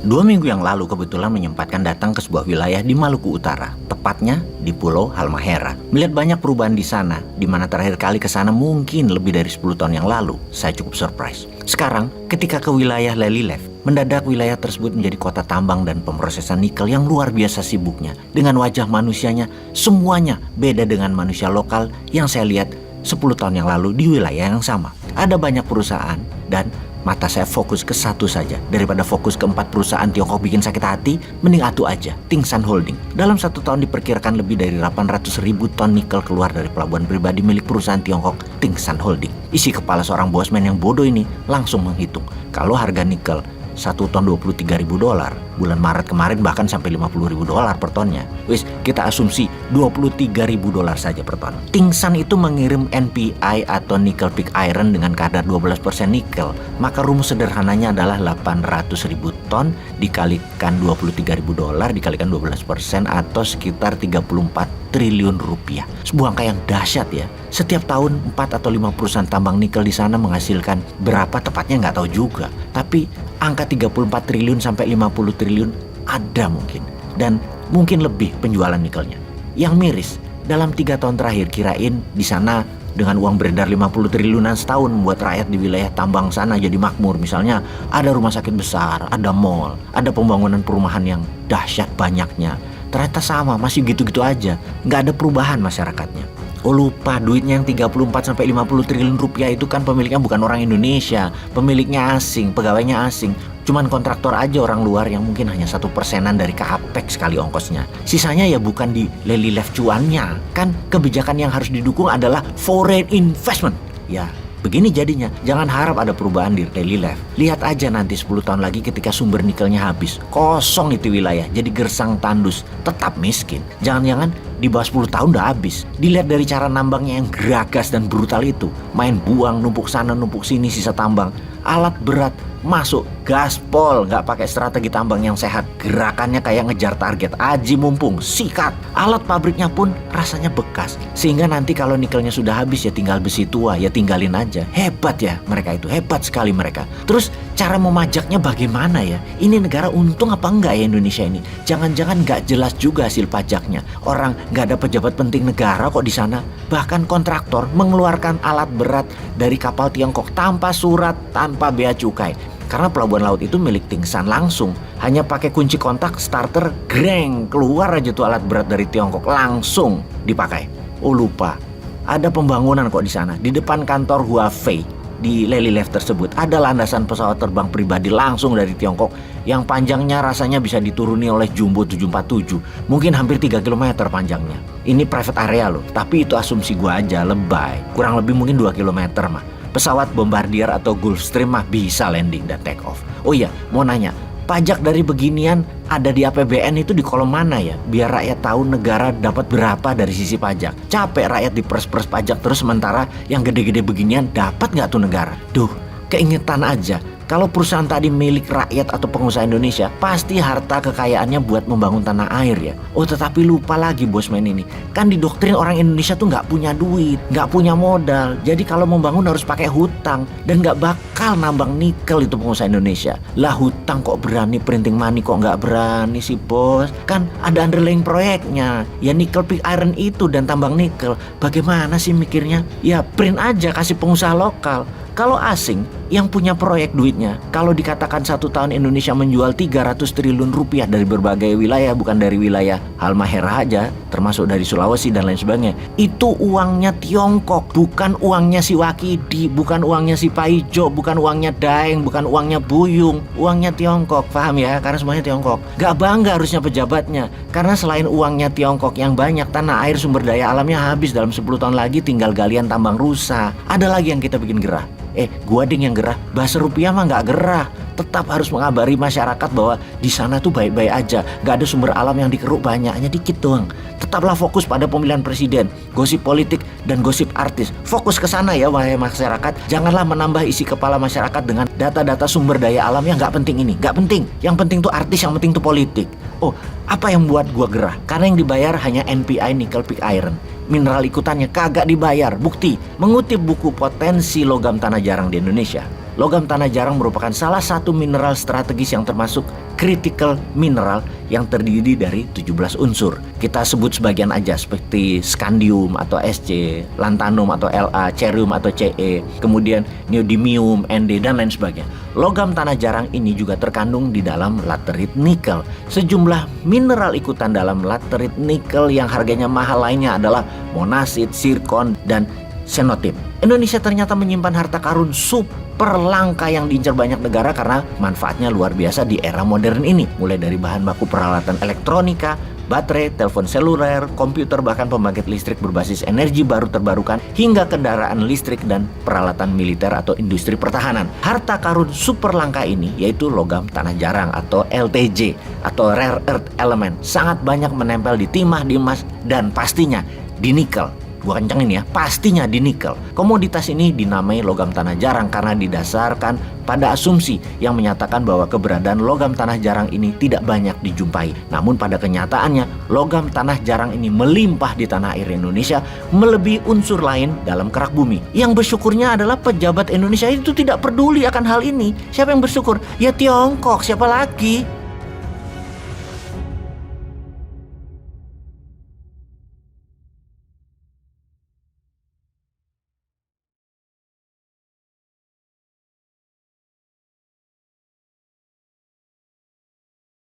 2 minggu yang lalu kebetulan menyempatkan datang ke sebuah wilayah di Maluku Utara, tepatnya di Pulau Halmahera. Melihat banyak perubahan di sana, di mana terakhir kali ke sana mungkin lebih dari 10 tahun yang lalu, saya cukup surprise. Sekarang, ketika ke wilayah Lelylef, mendadak wilayah tersebut menjadi kota tambang dan pemrosesan nikel yang luar biasa sibuknya. Dengan wajah manusianya, semuanya beda dengan manusia lokal yang saya lihat 10 tahun yang lalu di wilayah yang sama. Ada banyak perusahaan dan mata saya fokus ke satu saja. Daripada fokus ke 4 perusahaan Tiongkok bikin sakit hati, mending atu aja, Tingsan Holding. Dalam 1 tahun diperkirakan lebih dari 800.000 ton nikel keluar dari pelabuhan pribadi milik perusahaan Tiongkok Tingsan Holding. Isi kepala seorang bosman yang bodoh ini langsung menghitung, kalau harga nikel 1 ton $23.000, bulan Maret kemarin bahkan sampai $50.000 per tonnya. Wis, kita asumsi $23.000 saja per ton. Tingsan itu mengirim NPI atau nickel pig iron dengan kadar 12% nikel. Maka rumus sederhananya adalah 800.000 ton dikalikan $23.000 dikalikan 12% atau sekitar 34 triliun rupiah. Sebuah angka yang dahsyat ya. Setiap tahun 4 atau 5 perusahaan tambang nikel di sana menghasilkan berapa tepatnya nggak tahu juga. Tapi angka 34 triliun sampai 50 triliun ada mungkin. Dan mungkin lebih penjualan nikelnya. Yang miris, dalam 3 tahun terakhir kirain di sana dengan uang beredar 50 triliunan setahun membuat rakyat di wilayah tambang sana jadi makmur. Misalnya ada rumah sakit besar, ada mall, ada pembangunan perumahan yang dahsyat banyaknya. Ternyata sama, masih gitu-gitu aja. Nggak ada perubahan masyarakatnya. Oh lupa, duitnya yang 34 sampai 50 triliun rupiah itu kan pemiliknya bukan orang Indonesia. Pemiliknya asing, pegawainya asing. Cuman kontraktor aja orang luar yang mungkin hanya 1%-an dari capex sekali ongkosnya. Sisanya ya bukan di Lelylef cuannya. Kan kebijakan yang harus didukung adalah foreign investment. Ya, begini jadinya, jangan harap ada perubahan di Lelylef. Lihat aja nanti 10 tahun lagi ketika sumber nikelnya habis. Kosong itu wilayah, jadi gersang tandus, tetap miskin. Jangan-jangan di bawah 10 tahun udah habis. Dilihat dari cara nambangnya yang geragas dan brutal itu. Main buang, numpuk sana, numpuk sini sisa tambang. Alat berat masuk, gaspol, nggak pakai strategi tambang yang sehat. Gerakannya kayak ngejar target, aji mumpung, sikat. Alat pabriknya pun rasanya bekas. Sehingga nanti kalau nikelnya sudah habis ya tinggal besi tua, ya tinggalin aja. Hebat ya mereka itu, hebat sekali mereka. Terus cara memajaknya bagaimana ya? Ini negara untung apa enggak ya Indonesia ini? Jangan-jangan nggak jelas juga hasil pajaknya. Orang nggak ada pejabat penting negara kok di sana. Bahkan kontraktor mengeluarkan alat berat dari kapal Tiongkok tanpa surat, tanpa bea cukai. Karena pelabuhan laut itu milik Tingsan langsung. Hanya pakai kunci kontak starter, greng, keluar aja tuh alat berat dari Tiongkok langsung dipakai. Oh lupa, ada pembangunan kok di sana. Di depan kantor Huawei di Lelylef tersebut ada landasan pesawat terbang pribadi langsung dari Tiongkok yang panjangnya rasanya bisa dituruni oleh Jumbo 747. Mungkin hampir 3 km panjangnya. Ini private area loh, tapi itu asumsi gua aja, lebay. Kurang lebih mungkin 2 km mah. Pesawat Bombardier atau Gulfstream mah bisa landing dan take off. Oh iya, mau nanya, pajak dari beginian ada di APBN itu di kolom mana ya? Biar rakyat tahu negara dapat berapa dari sisi pajak. Capek rakyat diperes-peres pajak terus sementara yang gede-gede beginian dapat nggak tuh negara? Duh, keingetan aja. Kalau perusahaan tadi milik rakyat atau pengusaha Indonesia, pasti harta kekayaannya buat membangun tanah air ya. Oh tetapi lupa lagi bosman ini. Kan didoktrin orang Indonesia tuh nggak punya duit, nggak punya modal. Jadi kalau membangun harus pakai hutang. Dan nggak bakal nambang nikel itu pengusaha Indonesia. Lah hutang kok berani, printing money kok nggak berani sih bos. Kan ada underlying proyeknya. Ya nickel pig iron itu dan tambang nikel. Bagaimana sih mikirnya? Ya print aja kasih pengusaha lokal. Kalau asing yang punya proyek duitnya, kalau dikatakan 1 tahun Indonesia menjual 300 triliun rupiah dari berbagai wilayah, bukan dari wilayah Halmahera aja, termasuk dari Sulawesi dan lain sebagainya, itu uangnya Tiongkok, bukan uangnya si Wakidi, bukan uangnya si Paijo, bukan uangnya Daeng, bukan uangnya Buyung, uangnya Tiongkok, paham ya? Karena semuanya Tiongkok. Gak bangga harusnya pejabatnya, karena selain uangnya Tiongkok yang banyak, tanah air sumber daya alamnya habis dalam 10 tahun lagi tinggal galian tambang rusa. Ada lagi yang kita bikin gerah. Gua ding yang gerah, bahasa rupiah mah nggak gerah. Tetap harus mengabari masyarakat bahwa di sana tuh baik-baik aja, nggak ada sumber alam yang dikeruk banyaknya dikit doang. Tetaplah fokus pada pemilihan presiden, gosip politik dan gosip artis. Fokus ke sana ya wahai masyarakat. Janganlah menambah isi kepala masyarakat dengan data-data sumber daya alam yang nggak penting ini. Nggak penting. Yang penting tuh artis, yang penting tuh politik. Oh, apa yang buat gua gerah? Karena yang dibayar hanya NPI nickel pig iron. Mineral ikutannya kagak dibayar. Bukti, mengutip buku Potensi Logam Tanah Jarang di Indonesia, logam tanah jarang merupakan salah satu mineral strategis yang termasuk critical mineral yang terdiri dari 17 unsur. Kita sebut sebagian aja seperti scandium atau Sc, lanthanum atau La, cerium atau Ce, kemudian neodymium, Nd, dan lain sebagainya. Logam tanah jarang ini juga terkandung di dalam laterit nikel. Sejumlah mineral ikutan dalam laterit nikel yang harganya mahal lainnya adalah monasit, zirkon, dan xenotip. Indonesia ternyata menyimpan harta karun super langka yang diincar banyak negara karena manfaatnya luar biasa di era modern ini. Mulai dari bahan baku peralatan elektronika, baterai, telepon seluler, komputer, bahkan pembangkit listrik berbasis energi baru terbarukan, hingga kendaraan listrik dan peralatan militer atau industri pertahanan. Harta karun super langka ini yaitu logam tanah jarang atau LTJ atau rare earth element, sangat banyak menempel di timah, di emas, dan pastinya di nikel. Gua kencengin ya, pastinya di nikel. Komoditas ini dinamai logam tanah jarang karena didasarkan pada asumsi yang menyatakan bahwa keberadaan logam tanah jarang ini tidak banyak dijumpai. Namun pada kenyataannya, logam tanah jarang ini melimpah di tanah air Indonesia, melebihi unsur lain dalam kerak bumi. Yang bersyukurnya adalah pejabat Indonesia itu tidak peduli akan hal ini. Siapa yang bersyukur? Ya Tiongkok, siapa lagi?